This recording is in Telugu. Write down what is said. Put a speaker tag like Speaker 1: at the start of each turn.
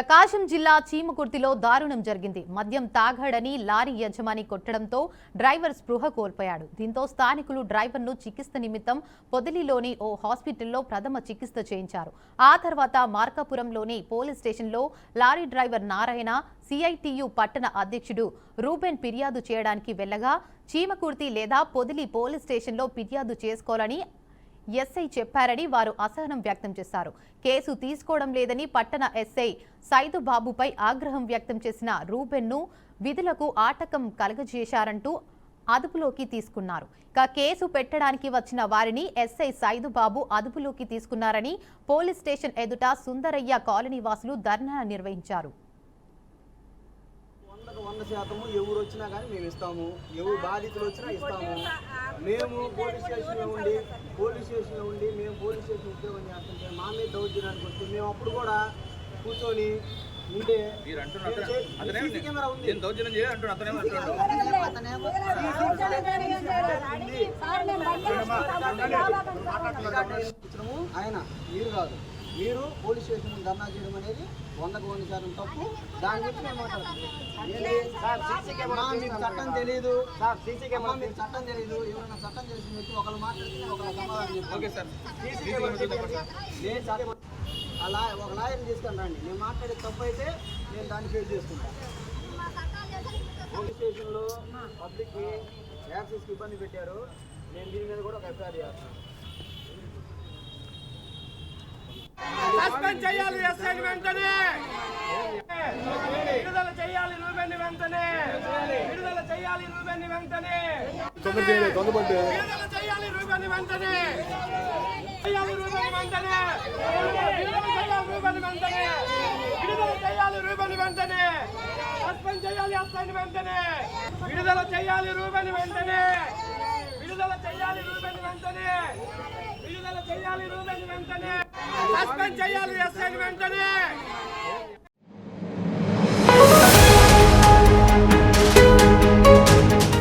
Speaker 1: ప్రకాశం జిల్లా చీమకుర్తిలో దారుణం జరిగింది. మద్యం తాగాడని లారీ యజమాని కొట్టడంతో డ్రైవర్ స్పృహ కోల్పోయాడు. దీంతో స్థానికులు డ్రైవర్ను చికిత్స నిమిత్తం పొదిలిలోని ఓ హాస్పిటల్లో ప్రథమ చికిత్స చేయించారు. ఆ తర్వాత మార్కాపురంలోని పోలీస్ స్టేషన్లో లారీ డ్రైవర్ నారాయణ, సిఐటియు పట్టణ అధ్యక్షుడు రూబెన్ ఫిర్యాదు చేయడానికి వెళ్లగా చీమకుర్తి లేదా పొదిలి పోలీస్ స్టేషన్లో ఫిర్యాదు చేసుకోవాలని ఎస్ఐ చెప్పారని వారు అసహనం వ్యక్తం చేశారు. కేసు తీసుకోవడం లేదని పట్టణ ఎస్ఐ సైదుబాబుపై ఆగ్రహం వ్యక్తం చేసిన రూబెన్ను విధులకు ఆటంకం కలగజేశారంటూ అదుపులోకి తీసుకున్నారు. కేసు పెట్టడానికి వచ్చిన వారిని ఎస్ఐ సైదుబాబు అదుపులోకి తీసుకున్నారని పోలీస్ స్టేషన్ ఎదుట సుందరయ్య కాలనీ వాసులు ధర్నా నిర్వహించారు.
Speaker 2: 100% ఎవరు వచ్చినా కానీ మేము ఇస్తాము, ఎవరు బాధితులు వచ్చినా ఇస్తాము. మేము పోలీస్ స్టేషన్లో ఉండి మేము పోలీస్ స్టేషన్ ఉద్యోగం చేస్తుంటే మా మీద దౌర్జన్యానికి వస్తే మేము అప్పుడు కూడా కూర్చొని ఉంటే సీసీ కెమెరా ఉంది, ఆయన మీరు కాదు, మీరు పోలీస్ స్టేషన్ ధర్నా చేయడం అనేది 100% తప్పు. దాని గురించి మేము చట్టం తెలియదు, మీరు చట్టం తెలియదు. ఎవరైనా చట్టం తెలిసిన వ్యక్తి ఒకళ్ళు మాట్లాడితే ఒకళ్ళు సమాధానం చెప్తారు. అలా ఒక లాయర్ని తీసుకొని రండి. నేను మాట్లాడే తప్పు అయితే నేను దాన్ని ఫేస్ చేసుకుంటాను. పోలీస్ స్టేషన్లో పబ్లిక్కి యాక్సెస్కి ఇబ్బంది పెట్టారు. నేను దీని మీద కూడా ఒక ఎఫ్ఐఆర్ చేస్తాను.
Speaker 3: సస్పెండ్ చేయాలి ఎస్ఐని వెంటనే, విడుదల చేయాలి రూబెన్ వెంటనే, విడుదల చేయాలి రూబెన్ వెంటనే, విడుదల చేయాలి రూబెన్ వెంటనే, చేయాలి రూబెన్ వెంటనే, విడుదల చేయాలి రూబెన్ వెంటనే, విడుదల చేయాలి రూబెన్ వెంటనే, సస్పెండ్ చేయాలి ఎస్ఐని వెంటనే, విడుదల చేయాలి రూబెన్ వెంటనే, విడుదల చేయాలి రూబెన్ వెంటనే, విడుదల చేయాలి రూబెన్ వెంటనే, సస్పెండ్ చేయాలి ఎస్ఐని వెంటనే.